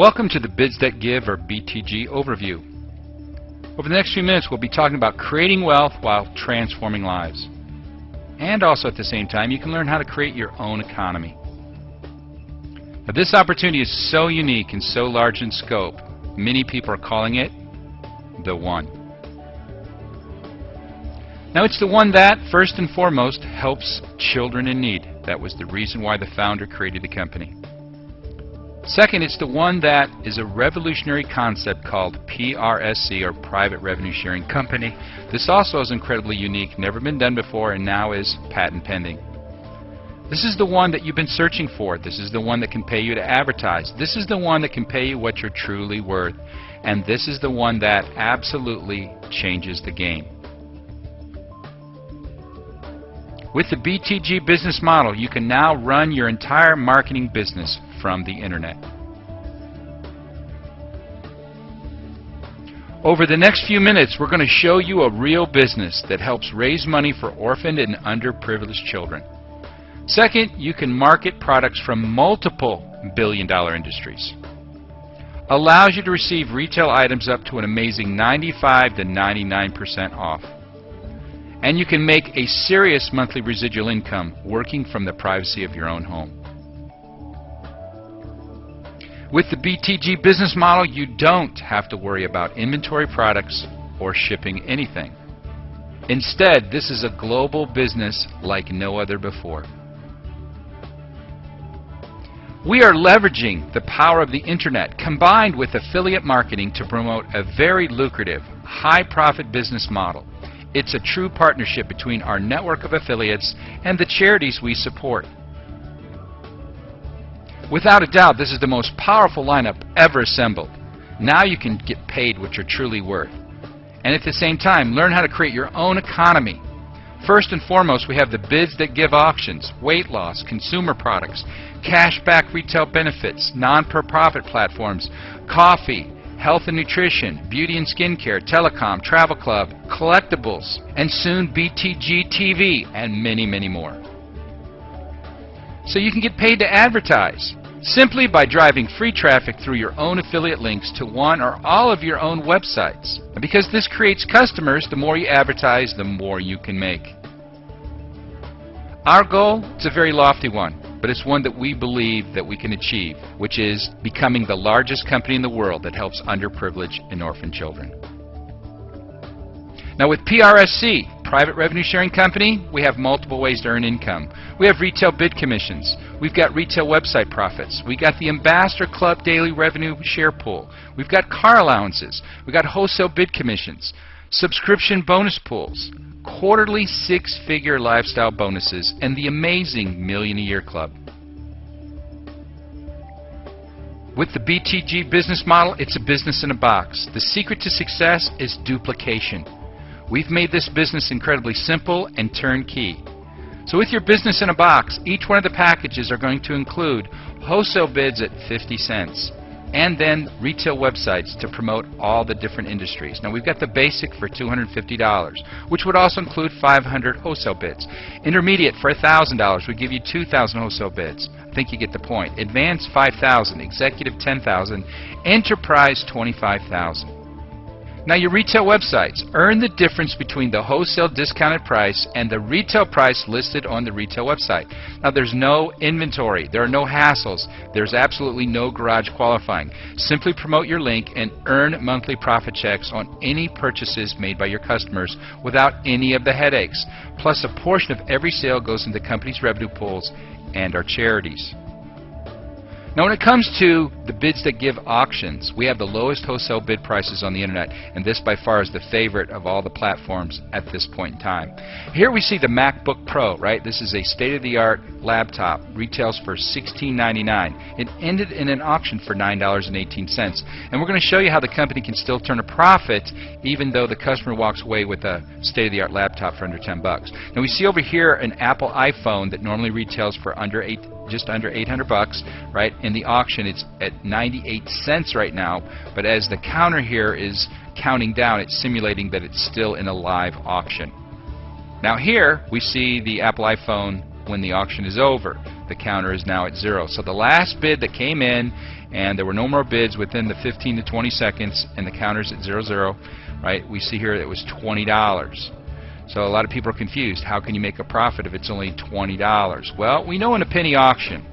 Welcome to the Bids That Give, or BTG overview. Over the next few minutes we'll be talking about creating wealth while transforming lives. And also at the same time you can learn how to create your own economy. Now, this opportunity is so unique and so large in scope, many people are calling it the one. Now it's the one that, first and foremost, helps children in need. That was the reason why the founder created the company. Second, it's the one that is a revolutionary concept called PRSC, or Private Revenue Sharing Company. This also is incredibly unique, never been done before, and now is patent pending. This is the one that you've been searching for. This is the one that can pay you to advertise. This is the one that can pay you what you're truly worth. And this is the one that absolutely changes the game. With the BTG business model, you can now run your entire marketing business from the internet. Over the next few minutes, we're going to show you a real business that helps raise money for orphaned and underprivileged children. Second, you can market products from multiple billion-dollar industries. Allows you to receive retail items up to an amazing 95 to 99% off. And you can make a serious monthly residual income working from the privacy of your own home. With the BTG business model, you don't have to worry about inventory products or shipping anything. Instead, this is a global business like no other before. We are leveraging the power of the internet combined with affiliate marketing to promote a very lucrative, high-profit business model. It's a true partnership between our network of affiliates and the charities we support. Without a doubt, this is the most powerful lineup ever assembled. Now you can get paid what you're truly worth. And at the same time, learn how to create your own economy. First and foremost, we have the Bids That Give auctions, weight loss, consumer products, cashback retail benefits, non-for-profit platforms, coffee, health and nutrition, beauty and skincare, telecom, travel club, collectibles, and soon BTG TV, and many, many more. So you can get paid to advertise simply by driving free traffic through your own affiliate links to one or all of your own websites. And because this creates customers, the more you advertise, the more you can make. Our goal is a very lofty one, but it's one that we believe that we can achieve, which is becoming the largest company in the world that helps underprivileged and orphaned children. Now with PRSC, Private Revenue Sharing Company, we have multiple ways to earn income. We have retail bid commissions. We've got retail website profits. We've got the Ambassador Club Daily Revenue Share Pool. We've got car allowances. We've got wholesale bid commissions, subscription bonus pools, quarterly six-figure lifestyle bonuses, and the amazing Million a Year Club. With the BTG business model, it's a business in a box. The secret to success is duplication. We've made this business incredibly simple and turnkey. So with your business in a box, each one of the packages are going to include wholesale bids at 50 cents and then retail websites to promote all the different industries. Now we've got the basic for $250, which would also include 500 wholesale bids. Intermediate for $1,000, we give you 2,000 wholesale bids. I think you get the point. Advanced, 5,000. Executive, 10,000. Enterprise, 25,000. Now your retail websites, earn the difference between the wholesale discounted price and the retail price listed on the retail website. Now there's no inventory, there are no hassles, there's absolutely no garage qualifying. Simply promote your link and earn monthly profit checks on any purchases made by your customers without any of the headaches. Plus a portion of every sale goes into the company's revenue pools and our charities. Now when it comes to the Bids That Give auctions, we have the lowest wholesale bid prices on the internet, and this by far is the favorite of all the platforms at this point in time. Here we see the MacBook Pro, right? This is a state-of-the-art laptop, retails for $16.99. It ended in an auction for $9.18, and we're going to show you how the company can still turn a profit even though the customer walks away with a state-of-the-art laptop for under 10 bucks. Now we see over here an Apple iPhone that normally retails for just under 800 bucks, right? In the auction it's at 98 cents right now, but as the counter here is counting down, it's simulating that it's still in a live auction. Now here we see the Apple iPhone when the auction is over. The counter is now at 0. So the last bid that came in, and there were no more bids within the 15 to 20 seconds, and the counter's at 00, right? We see here it was $20. So a lot of people are confused. How can you make a profit if it's only $20? Well, we know in a penny auction,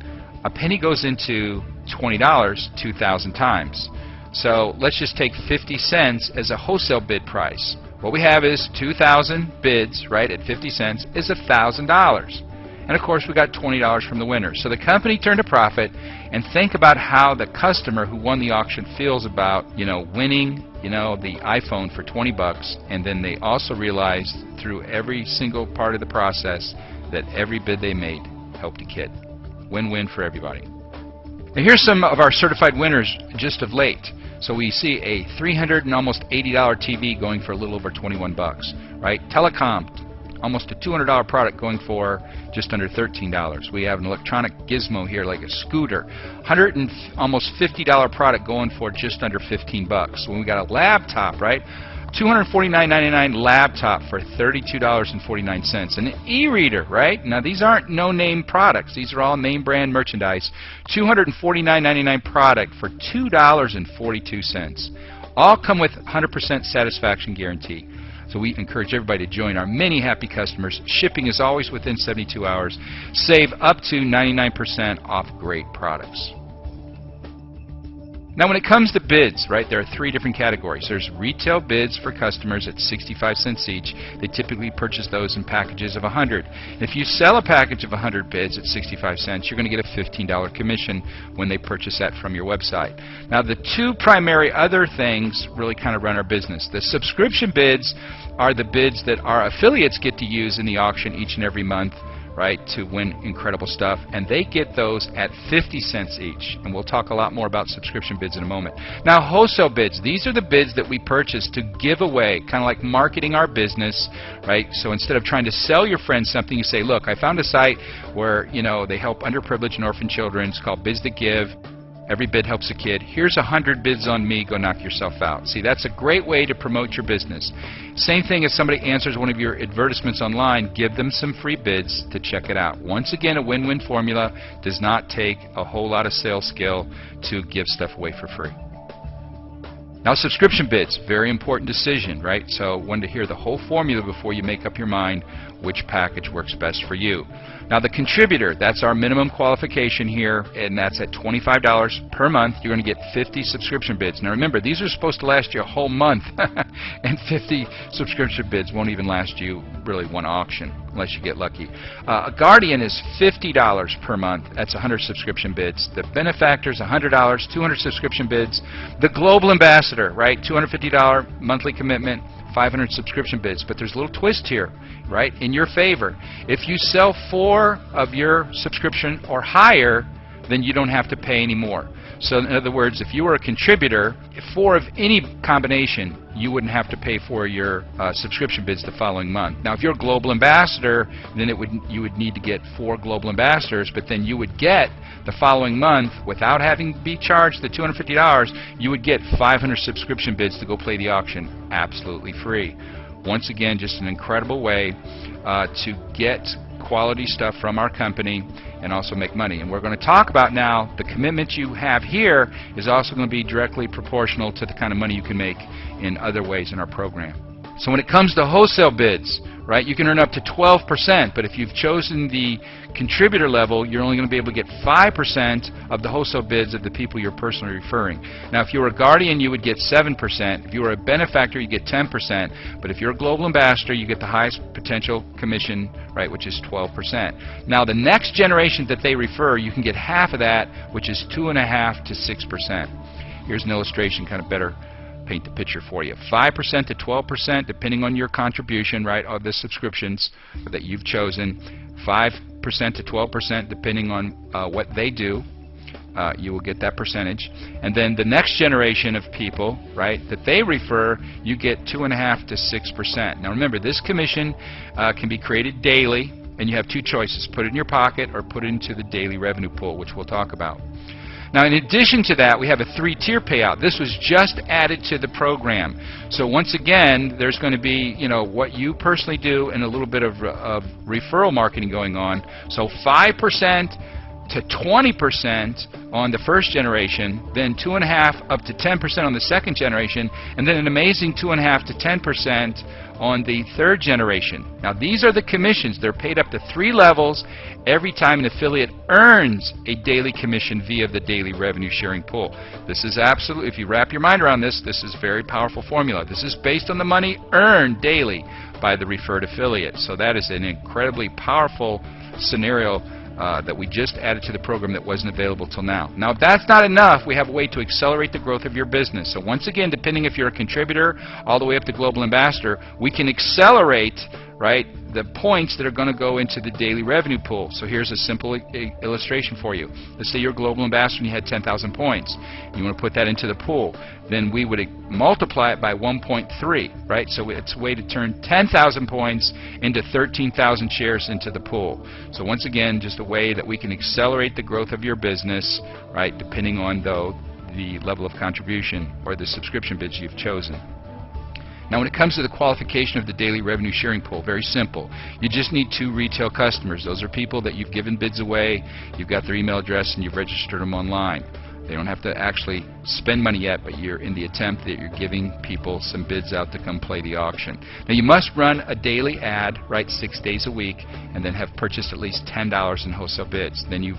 a penny goes into $20 2,000 times. So let's just take 50 cents as a wholesale bid price. What we have is 2,000 bids, right, at 50 cents is $1,000. And of course we got $20 from the winner. So the company turned a profit. And think about how the customer who won the auction feels about, winning, the iPhone for 20 bucks, and then they also realized through every single part of the process that every bid they made helped a kid. Win-win for everybody. Now here's some of our certified winners just of late. So we see a $300 and almost $80 TV going for a little over 21 bucks, right? Telecom, almost a $200 product going for just under $13. We have an electronic gizmo here like a scooter, almost $50 product going for just under 15 bucks. When we got a laptop, right? $249.99 laptop for $32.49. An e-reader, right? Now these aren't no-name products. These are all name brand merchandise. $249.99 product for $2.42. All come with 100% satisfaction guarantee. So we encourage everybody to join our many happy customers. Shipping is always within 72 hours. Save up to 99% off great products. Now when it comes to bids, right, there are 3 different categories. There's retail bids for customers at 65 cents each. They typically purchase those in packages of 100. And if you sell a package of 100 bids at 65 cents, you're going to get a $15 commission when they purchase that from your website. Now the 2 primary other things really kind of run our business. The subscription bids are the bids that our affiliates get to use in the auction each and every month, right, to win incredible stuff, and they get those at 50 cents each. And we'll talk a lot more about subscription bids in a moment. Now wholesale bids, these are the bids that we purchase to give away, kind of like marketing our business, right? So instead of trying to sell your friends something, you say, look, I found a site where they help underprivileged and orphan children. It's called Bids That Give. Every bid helps a kid. Here's 100 bids on me. Go knock yourself out. See, that's a great way to promote your business. Same thing if somebody answers one of your advertisements online, give them some free bids to check it out. Once again, a win-win formula. Does not take a whole lot of sales skill to give stuff away for free. Now subscription bids, very important decision, right? So one to hear the whole formula before you make up your mind which package works best for you. Now the contributor, that's our minimum qualification here, and that's at $25 per month. You're going to get 50 subscription bids. Now remember, these are supposed to last you a whole month, and 50 subscription bids won't even last you really one auction, unless you get lucky. A Guardian is $50 per month. That's 100 subscription bids. The Benefactor's $100, 200 subscription bids. The Global Ambassador, right, $250 monthly commitment, 500 subscription bids. But there's a little twist here, right, in your favor. If you sell 4 of your subscription or higher, then you don't have to pay any more. So in other words, if you were a contributor, 4 of any combination, you wouldn't have to pay for your subscription bids the following month. Now if you're a global ambassador, then you would need to get 4 global ambassadors, but then you would get the following month, without having to be charged the $250, you would get 500 subscription bids to go play the auction absolutely free. Once again, just an incredible way to get quality stuff from our company and also make money. And we're going to talk about now the commitment you have here is also going to be directly proportional to the kind of money you can make in other ways in our program. So when it comes to wholesale bids, right, you can earn up to 12%, but if you've chosen the contributor level, you're only going to be able to get 5% of the wholesale bids of the people you're personally referring. Now if you were a Guardian, you would get 7%. If you were a Benefactor, you get 10%. But if you're a Global Ambassador, you get the highest potential commission, right, which is 12%. Now the next generation that they refer, you can get half of that, which is 2.5% to 6%. Here's an illustration, kind of better paint the picture for you. 5% to 12%, depending on your contribution, right, of the subscriptions that you've chosen. 5% to 12%, depending on what they do. You will get that percentage. And then the next generation of people, right, that they refer, you get 2.5% to 6%. Now remember, this commission can be created daily, and you have 2 choices: put it in your pocket or put it into the daily revenue pool, which we'll talk about. Now, in addition to that, we have a 3-tier payout. This was just added to the program. So once again, there's going to be, what you personally do and a little bit of referral marketing going on. So 5% to 20% on the first generation, then 2.5% up to 10% on the second generation, and then an amazing 2.5% to 10% on the third generation. Now, these are the commissions. They're paid up to 3 levels every time an affiliate earns a daily commission via the daily revenue sharing pool. This is absolutely, if you wrap your mind around this, this is a very powerful formula. This is based on the money earned daily by the referred affiliate. So that is an incredibly powerful scenario that we just added to the program that wasn't available till now. Now, if that's not enough, we have a way to accelerate the growth of your business. So once again, depending if you're a contributor all the way up to Global Ambassador, we can accelerate, the points that are going to go into the daily revenue pool. So here's a simple illustration for you. Let's say you're a Global Ambassador and you had 10,000 points. You want to put that into the pool. Then we would multiply it by 1.3, right? So it's a way to turn 10,000 points into 13,000 shares into the pool. So once again, just a way that we can accelerate the growth of your business, depending on, the level of contribution or the subscription bids you've chosen. Now, when it comes to the qualification of the daily revenue sharing pool, very simple. You just need 2 retail customers. Those are people that you've given bids away, you've got their email address, and you've registered them online. They don't have to actually spend money yet, but you're in the attempt that you're giving people some bids out to come play the auction. Now, you must run a daily ad, 6 days a week, and then have purchased at least $10 in wholesale bids. Then you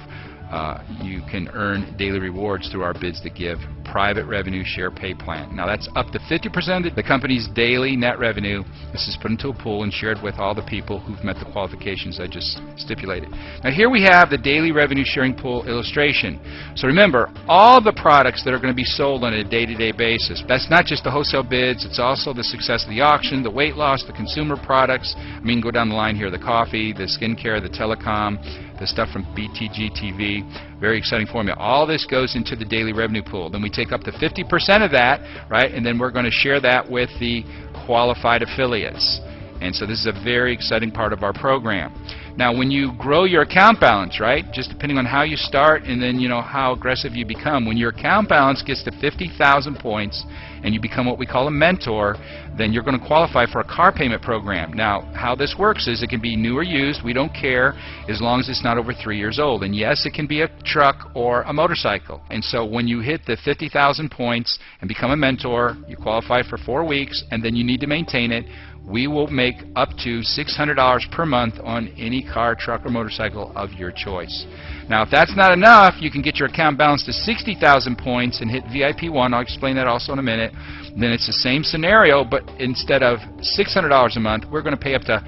can earn daily rewards through our Bids That Give private revenue share pay plan. Now, that's up to 50% of the company's daily net revenue. This is put into a pool and shared with all the people who've met the qualifications I just stipulated. Now, here we have the daily revenue sharing pool illustration. So remember, all the products that are going to be sold on a day-to-day basis. That's not just the wholesale bids. It's also the success of the auction, the weight loss, the consumer products. Go down the line here, the coffee, the skincare, the telecom, the stuff from BTG TV. Very exciting formula. All this goes into the daily revenue pool. Then we take up to 50% of that, and then we're going to share that with the qualified affiliates. And so this is a very exciting part of our program. Now, when you grow your account balance, just depending on how you start and then how aggressive you become, when your account balance gets to 50,000 points and you become what we call a mentor, then you're going to qualify for a car payment program. Now, how this works is it can be new or used. We don't care as long as it's not over 3 years old. And yes, it can be a truck or a motorcycle. And so when you hit the 50,000 points and become a mentor, you qualify for 4 weeks, and then you need to maintain it. We will make up to $600 per month on any car, truck, or motorcycle of your choice. Now, if that's not enough, you can get your account balance to 60,000 points and hit VIP 1. I'll explain that also in a minute. Then it's the same scenario, but instead of $600 a month, we're going to pay up to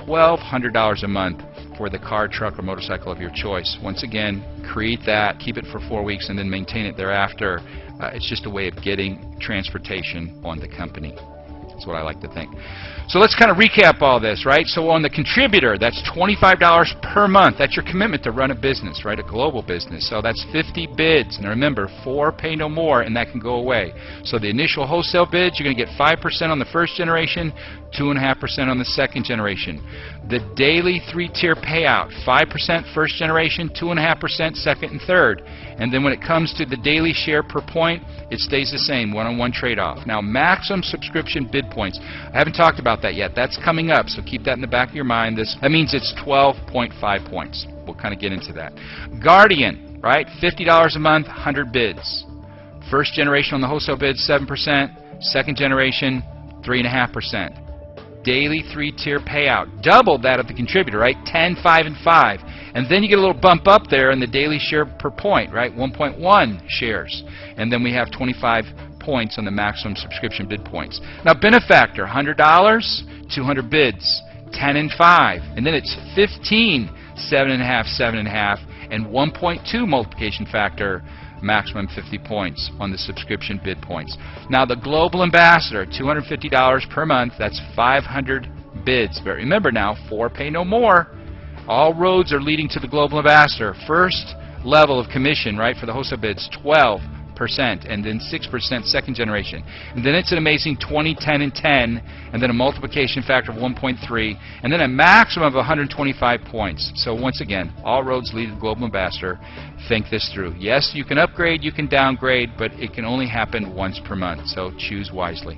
$1,200 a month for the car, truck, or motorcycle of your choice. Once again, create that, keep it for 4 weeks, and then maintain it thereafter. It's just a way of getting transportation on the company. That's what I like to think. So let's kind of recap all this, So on the contributor, that's $25 per month. That's your commitment to run a business, a global business. So that's 50 bids. Now remember, 4 pay no more, and that can go away. So the initial wholesale bids, you're going to get 5% on the first generation, 2.5% on the second generation. The daily 3-tier payout, 5% first generation, 2.5% second and third. And then when it comes to the daily share per point, it stays the same, one-on-one trade-off. Now, maximum subscription bid points. I haven't talked about that yet. That's coming up, so keep that in the back of your mind. That means it's 12.5 points. We'll kind of get into that. Guardian, $50 a month, 100 bids. First generation on the wholesale bids, 7%. Second generation, 3.5%. Daily 3-tier payout, double that of the contributor, 10, 5, and 5. And then you get a little bump up there in the daily share per point, 1.1 shares. And then we have 25 points on the maximum subscription bid points. Now, benefactor, $100, 200 bids, 10 and 5. And then it's 15, 7.5, 7.5, and 1.2 multiplication factor, maximum 50 points on the subscription bid points. Now, the Global Ambassador, $250 per month. That's 500 bids. But remember now, 4 pay no more. All roads are leading to the Global Ambassador. First level of commission, for the wholesale bids, 12 and then 6% second generation. And then it's an amazing 20, 10, and 10, and then a multiplication factor of 1.3, and then a maximum of 125 points. So once again, all roads lead to the Global Ambassador. Think this through. Yes, you can upgrade, you can downgrade, but it can only happen once per month, so choose wisely.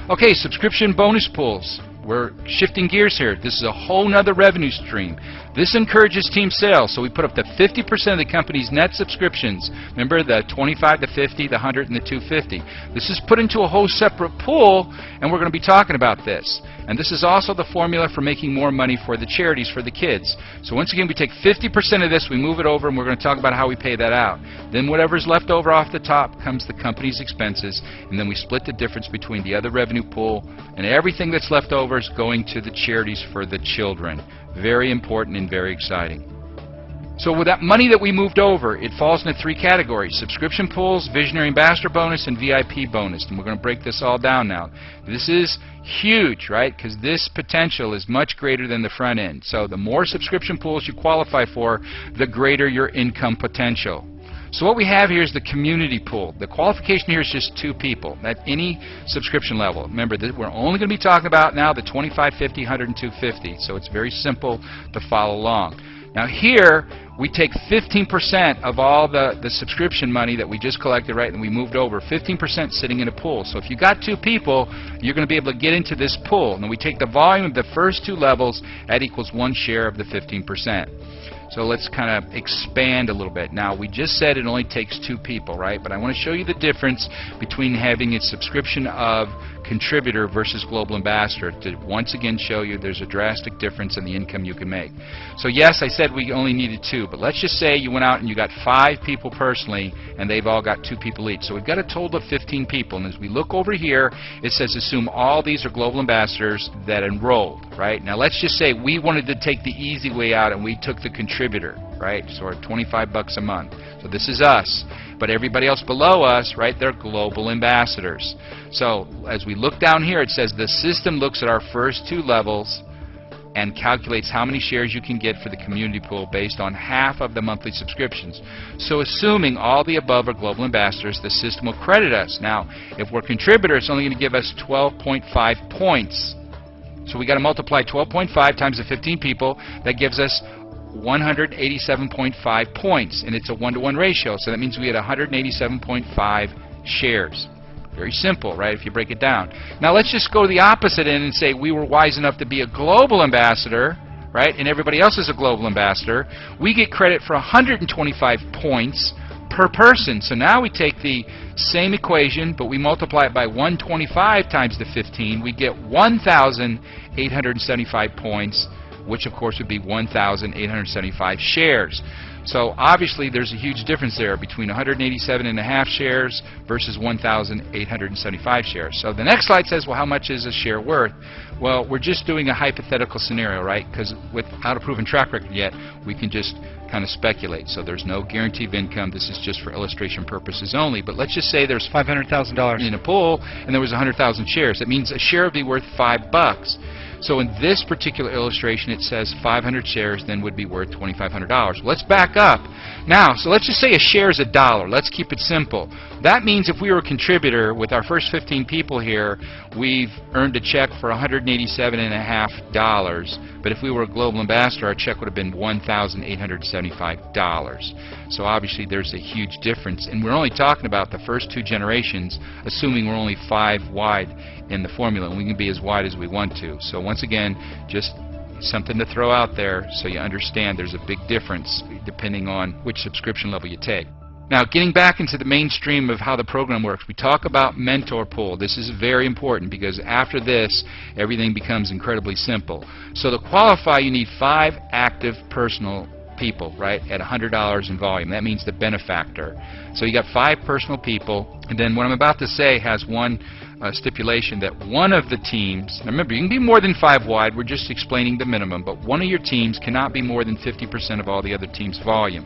Okay, subscription bonus pools. We're shifting gears here. This is a whole nother revenue stream. This encourages team sales, so we put up to 50% of the company's net subscriptions. Remember the 25, the 50, the 100, and the 250. This is put into a whole separate pool, and we're going to be talking about this. And this is also the formula for making more money for the charities for the kids. So once again, we take 50% of this, we move it over, and we're going to talk about how we pay that out. Then whatever's left over off the top comes the company's expenses, and then we split the difference between the other revenue pool, and everything that's left over is going to the charities for the children. Very important and very exciting. So with that money that we moved over, it falls into three categories: subscription pools, Visionary Ambassador bonus, and VIP bonus. And we're going to break this all down now. This is huge, right? Because this potential is much greater than the front end. So the more subscription pools you qualify for, the greater your income potential. So what we have here is the community pool. The qualification here is just 2 people at any subscription level. Remember that we're only going to be talking about now the 25, 50, 100, and 250. So it's very simple to follow along. Now here we take 15% of all the subscription money that we just collected, right, and we moved over. 15% sitting in a pool. So if you got 2 people, you're going to be able to get into this pool. And we take the volume of the first 2 levels. That equals 1 share of the 15%. So let's kind of expand a little bit. Now, we just said it only takes 2 people, right? But I want to show you the difference between having a subscription of contributor versus Global Ambassador to once again show you there's a drastic difference in the income you can make. So yes, I said we only needed 2, but let's just say you went out and you got 5 people personally, and they've all got 2 people each. So we've got a total of 15 people. And as we look over here, it says assume all these are Global Ambassadors that enrolled, right? Now let's just say we wanted to take the easy way out and we took the contributor, right? So we're $25 a month. So this is us. But everybody else below us, right, they're Global Ambassadors. So as we look down here, it says the system looks at our first 2 levels and calculates how many shares you can get for the community pool based on half of the monthly subscriptions. So assuming all the above are Global Ambassadors, the system will credit us. Now, if we're contributors, it's only going to give us 12.5 points. So we got to multiply 12.5 times the 15 people. That gives us 187.5 points, and it's a 1-to-1 ratio, so that means we had 187.5 shares. Very simple, right, if you break it down. Now let's just go to the opposite end and say we were wise enough to be a Global Ambassador, right, and everybody else is a Global Ambassador. We get credit for 125 points per person. So now we take the same equation, but we multiply it by 125 times the 15. We get 1,875 points, which of course would be 1,875 shares. So obviously there's a huge difference there between 187.5 shares versus 1,875 shares. So the next slide says, well, how much is a share worth? Well, we're just doing a hypothetical scenario, right? Because without a proven track record yet, we can just kind of speculate. So there's no guarantee of income. This is just for illustration purposes only. But let's just say there's $500,000 in a pool and there was 100,000 shares. That means a share would be worth $5. So in this particular illustration, it says 500 shares then would be worth $2,500. Let's back up. Now, so let's just say a share is $1. Let's keep it simple. That means if we were a contributor with our first 15 people here, we've earned a check for $187.5. But if we were a Global Ambassador, our check would have been $1,875. So obviously there's a huge difference. And we're only talking about the first 2 generations, assuming we're only 5 wide in the formula, and we can be as wide as we want to. So once again, just something to throw out there so you understand there's a big difference depending on which subscription level you take. Now, getting back into the mainstream of how the program works, we talk about mentor pool. This is very important because after this, everything becomes incredibly simple. So to qualify, you need 5 active personal people, right, at $100 in volume. That means the benefactor. So you got 5 personal people, and then what I'm about to say has one stipulation that one of the teams, now remember, you can be more than 5 wide, we're just explaining the minimum, but one of your teams cannot be more than 50% of all the other teams' volume.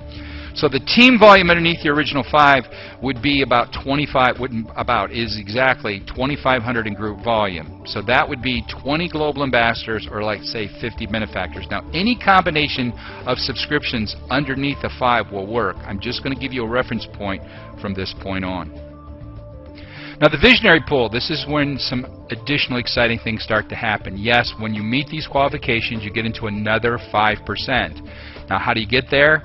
So the team volume underneath the original 5 would be about is exactly 2,500 in group volume. So that would be 20 global ambassadors, or like say 50 benefactors. Now any combination of subscriptions underneath the 5 will work. I'm just going to give you a reference point from this point on. Now the visionary pool, this is when some additional exciting things start to happen. Yes, when you meet these qualifications, you get into another 5%. Now how do you get there?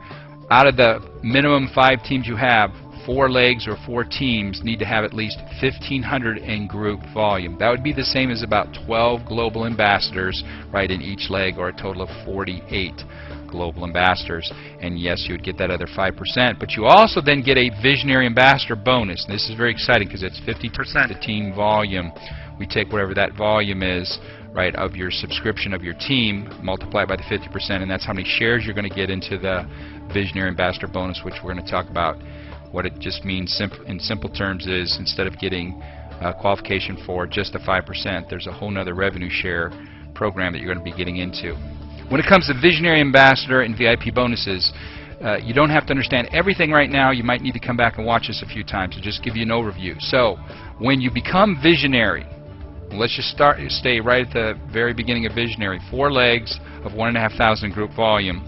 Out of the minimum 5 teams you have, 4 legs or 4 teams need to have at least 1,500 in group volume. That would be the same as about 12 global ambassadors, right, in each leg, or a total of 48 global ambassadors. And yes, you would get that other 5%, but you also then get a visionary ambassador bonus. And this is very exciting because it's 50% of team volume. We take whatever that volume is, right, of your subscription of your team, multiply it by the 50%, and that's how many shares you're going to get into the visionary ambassador bonus, which we're going to talk about. What it just means in simple terms is, instead of getting qualification for just the 5%, there's a whole nother revenue share program that you're going to be getting into. When it comes to visionary ambassador and VIP bonuses, you don't have to understand everything right now. You might need to come back and watch this a few times to just give you an overview. So when you become visionary, let's just stay right at the very beginning of visionary, 4 legs of 1,500 group volume.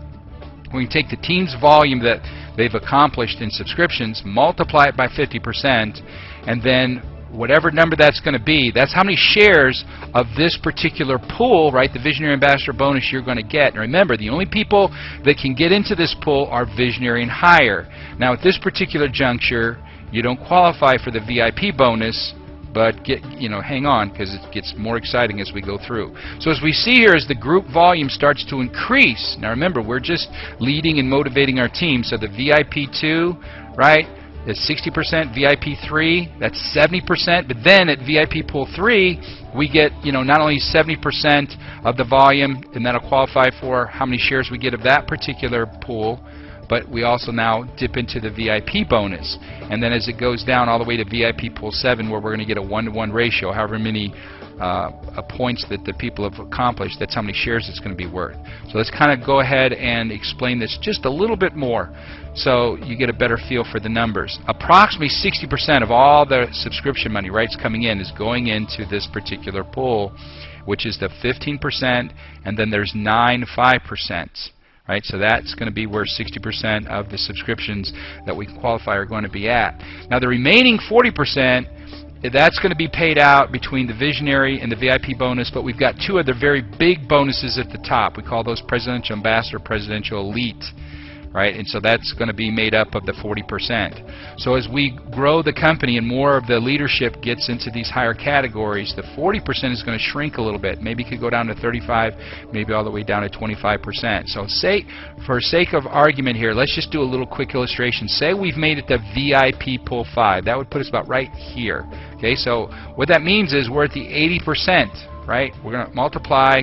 We can take the team's volume that they've accomplished in subscriptions, multiply it by 50%, and then whatever number that's going to be, that's how many shares of this particular pool, right, the Visionary Ambassador bonus you're going to get. And remember, the only people that can get into this pool are Visionary and higher. Now at this particular juncture, you don't qualify for the VIP bonus, but hang on, because it gets more exciting as we go through. So as we see here, as the group volume starts to increase, now remember, we're just leading and motivating our team. So the VIP 2, right, is 60%, VIP 3, that's 70%, but then at VIP pool 3, we get not only 70% of the volume, and that'll qualify for how many shares we get of that particular pool, but we also now dip into the VIP bonus. And then as it goes down all the way to VIP pool 7, where we're going to get a 1-to-1 ratio, however many points that the people have accomplished, that's how many shares it's going to be worth. So let's kind of go ahead and explain this just a little bit more so you get a better feel for the numbers. Approximately 60% of all the subscription money, right, coming in is going into this particular pool, which is the 15%, and then there's 9 5%. Right, so that's going to be where 60% of the subscriptions that we qualify are going to be at. Now the remaining 40%, that's going to be paid out between the Visionary and the VIP bonus, but we've got 2 other very big bonuses at the top. We call those Presidential Ambassador, Presidential Elite. Right, and so that's going to be made up of the 40%. So as we grow the company and more of the leadership gets into these higher categories, the 40% is going to shrink a little bit. Maybe it could go down to 35, maybe all the way down to 25%. So for sake of argument here, let's just do a little quick illustration. Say we've made it to VIP pool 5. That would put us about right here. Okay, so what that means is we're at the 80%. Right, we're going to multiply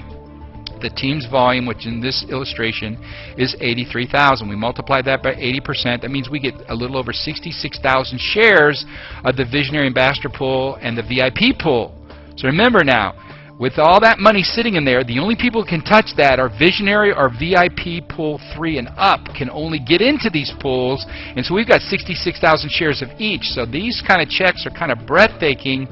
the team's volume, which in this illustration is 83,000. We multiply that by 80%. That means we get a little over 66,000 shares of the Visionary Ambassador pool and the VIP pool. So remember now, with all that money sitting in there, the only people who can touch that are Visionary or VIP pool 3 and up can only get into these pools. And so we've got 66,000 shares of each. So these kind of checks are kind of breathtaking,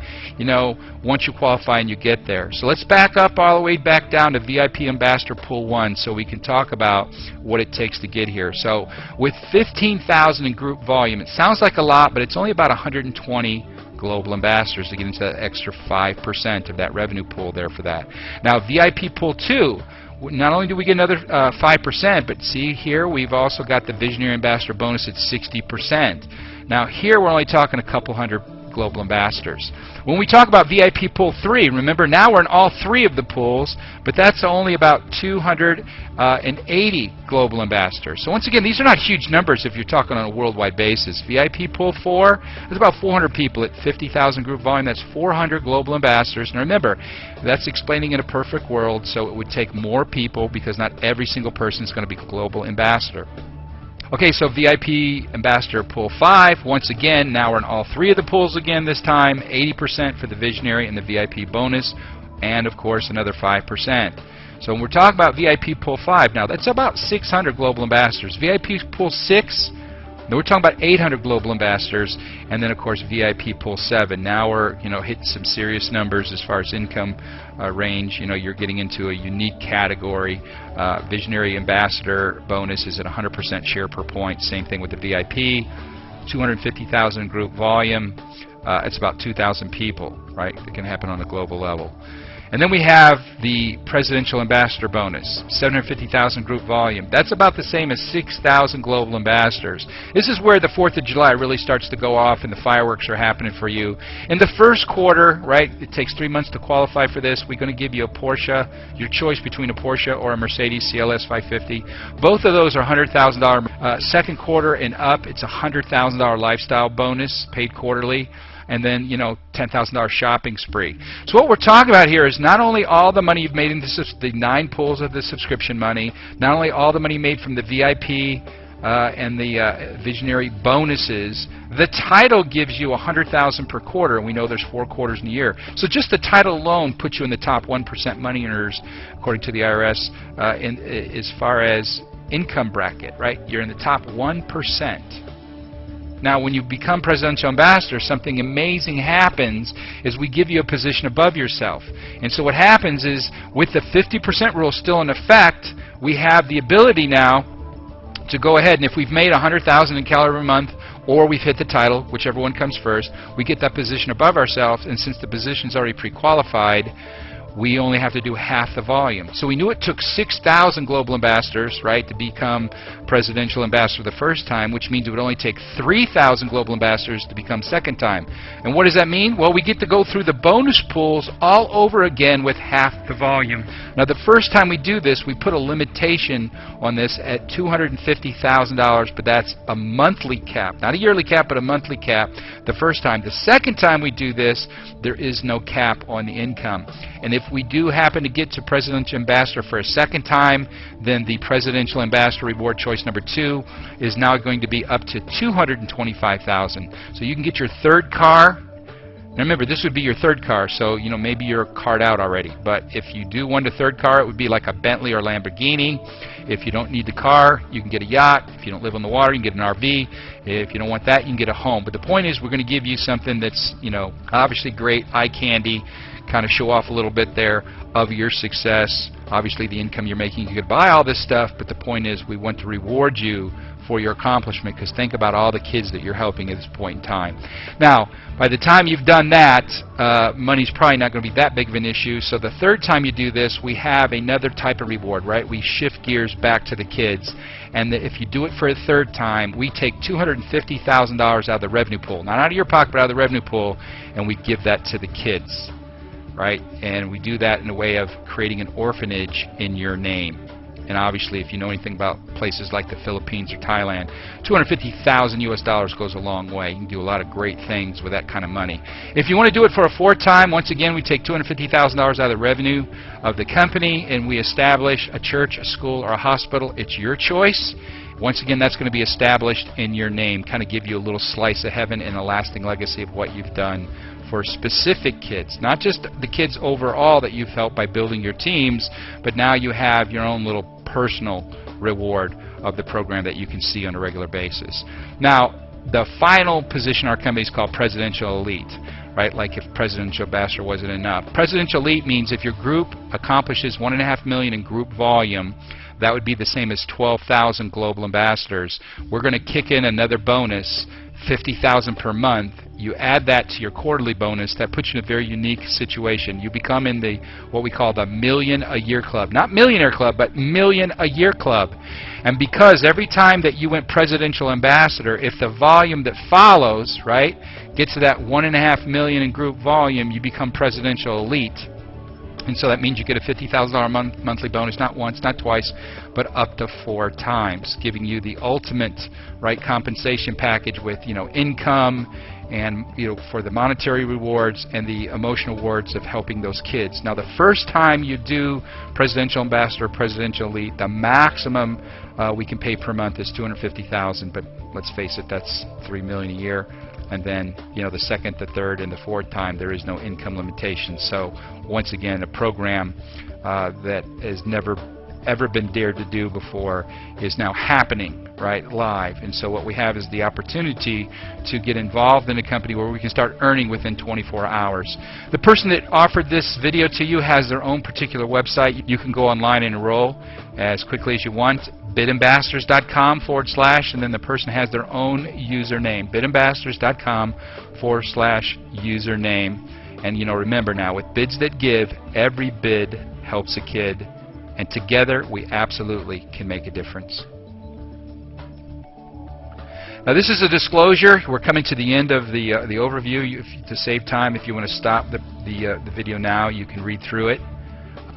once you qualify and you get there. So let's back up all the way back down to VIP Ambassador pool 1 so we can talk about what it takes to get here. So with 15,000 in group volume, it sounds like a lot, but it's only about 120 global ambassadors to get into that extra 5% of that revenue pool there for that. Now VIP pool 2, not only do we get another 5%, but see here we've also got the Visionary Ambassador bonus at 60%. Now here we're only talking a couple hundred global ambassadors. When we talk about VIP pool 3, remember now we're in all 3 of the pools, but that's only about 280 global ambassadors. So once again, these are not huge numbers if you're talking on a worldwide basis. VIP pool 4 is about 400 people at 50,000 group volume. That's 400 global ambassadors. And remember, that's explaining in a perfect world, so it would take more people because not every single person is going to be a global ambassador. Okay, so VIP Ambassador pool 5, once again, now we're in all 3 of the pools again this time, 80% for the Visionary and the VIP bonus, and of course another 5%. So when we're talking about VIP pool 5, now that's about 600 global ambassadors. VIP pool 6, Now we're talking about 800 global ambassadors, and then of course VIP pool 7. Now we're hitting some serious numbers as far as income range. You're getting into a unique category. Visionary ambassador bonus is at 100% share per point. Same thing with the VIP. 250,000 group volume. It's about 2,000 people, right? It can happen on a global level. And then we have the Presidential Ambassador Bonus, 750,000 group volume. That's about the same as 6,000 global ambassadors. This is where the 4th of July really starts to go off and the fireworks are happening for you. In the first quarter, right, it takes 3 months to qualify for this. We're going to give you a Porsche, your choice between a Porsche or a Mercedes CLS 550. Both of those are $100,000. Second quarter and up, it's a $100,000 lifestyle bonus paid quarterly. And then, $10,000 shopping spree. So what we're talking about here is not only all the money you've made in the 9 pools of the subscription money, not only all the money made from the VIP and the visionary bonuses, the title gives you $100,000 per quarter, and we know there's 4 quarters in a year. So just the title alone puts you in the top 1% money earners, according to the IRS, as far as income bracket, right? You're in the top 1%. Now, when you become Presidential Ambassador, something amazing happens is we give you a position above yourself. And so what happens is, with the 50% rule still in effect, we have the ability now to go ahead, and if we've made $100,000 in calorie a month, or we've hit the title, whichever one comes first, we get that position above ourselves, and since the position's already pre-qualified, we only have to do half the volume. So we knew it took 6,000 global ambassadors, right, to become Presidential Ambassador the first time, which means it would only take 3,000 global ambassadors to become second time. And what does that mean? Well, we get to go through the bonus pools all over again with half the volume. Now, the first time we do this, we put a limitation on this at $250,000, but that's a monthly cap. Not a yearly cap, but a monthly cap the first time. The second time we do this, there is no cap on the income. And if we do happen to get to Presidential Ambassador for a second time, then the Presidential Ambassador Reward Choice number 2 is now going to be up to $225,000. So you can get your third car. Now remember, this would be your third car, so maybe you're card out already. But if you do want a third car, it would be like a Bentley or Lamborghini. If you don't need the car, you can get a yacht. If you don't live on the water, you can get an RV. If you don't want that, you can get a home. But the point is, we're going to give you something that's obviously great, eye candy, kind of show off a little bit there of your success. Obviously, the income you're making, you could buy all this stuff, but the point is, we want to reward you for your accomplishment, because think about all the kids that you're helping at this point in time. Now, by the time you've done that, money's probably not going to be that big of an issue. So the third time you do this, we have another type of reward, right? We shift gears back to the kids. And if you do it for a third time, we take $250,000 out of the revenue pool. Not out of your pocket, but out of the revenue pool, and we give that to the kids, right? And we do that in a way of creating an orphanage in your name. And obviously, if you know anything about places like the Philippines or Thailand, $250,000 US goes a long way. You can do a lot of great things with that kind of money. If you want to do it for a fourth time, once again, we take $250,000 out of the revenue of the company, and we establish a church, a school, or a hospital. It's your choice. Once again, that's going to be established in your name, kind of give you a little slice of heaven and a lasting legacy of what you've done for specific kids, not just the kids overall that you've helped by building your teams, but now you have your own little personal reward of the program that you can see on a regular basis. Now, the final position our company is called Presidential Elite, right? Like if Presidential Ambassador wasn't enough. Presidential Elite means if your group accomplishes $1.5 million in group volume, that would be the same as 12,000 global ambassadors. We're going to kick in another bonus, $50,000 per month. You add that to your quarterly bonus, that puts you in a very unique situation. You become in the what we call the Million a Year Club. Not Millionaire Club, but Million a Year Club. And because every time that you went Presidential Ambassador, if the volume that follows, right, gets to that $1.5 million in group volume, you become Presidential Elite. And so that means you get a $50,000 monthly bonus, not once, not twice, but up to 4 times, giving you the ultimate, right, compensation package with, income and, for the monetary rewards and the emotional rewards of helping those kids. Now, the first time you do Presidential Ambassador, Presidential Elite, the maximum we can pay per month is $250,000, but let's face it, that's $3 million a year. And then, the second, the third, and the fourth time, there is no income limitation. So, once again, a program that has never ever been dared to do before is now happening right live. And so what we have is the opportunity to get involved in a company where we can start earning within 24 hours. The person that offered this video to you has their own particular website. You can go online and enroll as quickly as you want. bidambassadors.com / and then the person has their own username, bidambassadors.com / username. And remember now, with Bids That Give, every bid helps a kid, and together we absolutely can make a difference. Now this is a disclosure. We're coming to the end of the overview. To save time, if you want to stop the video now, you can read through it.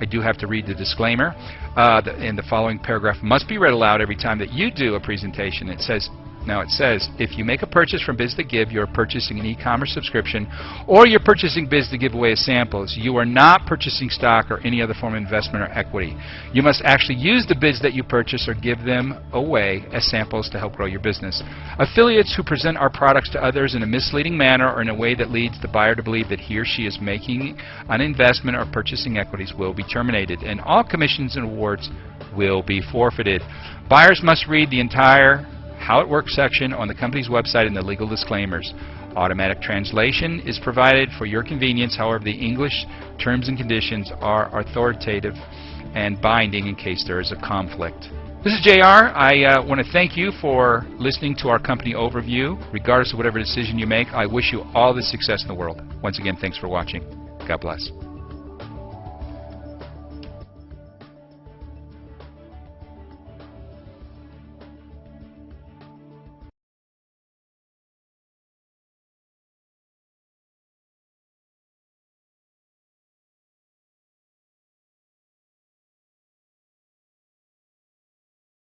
I do have to read the disclaimer. And the following paragraph must be read aloud every time that you do a presentation. It says, if you make a purchase from Bids That Give, you're purchasing an e-commerce subscription, or you're purchasing bids to give away as samples. You are not purchasing stock or any other form of investment or equity. You must actually use the bids that you purchase or give them away as samples to help grow your business. Affiliates who present our products to others in a misleading manner or in a way that leads the buyer to believe that he or she is making an investment or purchasing equities will be terminated, and all commissions and awards will be forfeited. Buyers must read the entire How It Works section on the company's website and the legal disclaimers. Automatic translation is provided for your convenience. However, the English terms and conditions are authoritative and binding in case there is a conflict. This is JR. I want to thank you for listening to our company overview. Regardless of whatever decision you make, I wish you all the success in the world. Once again, thanks for watching. God bless.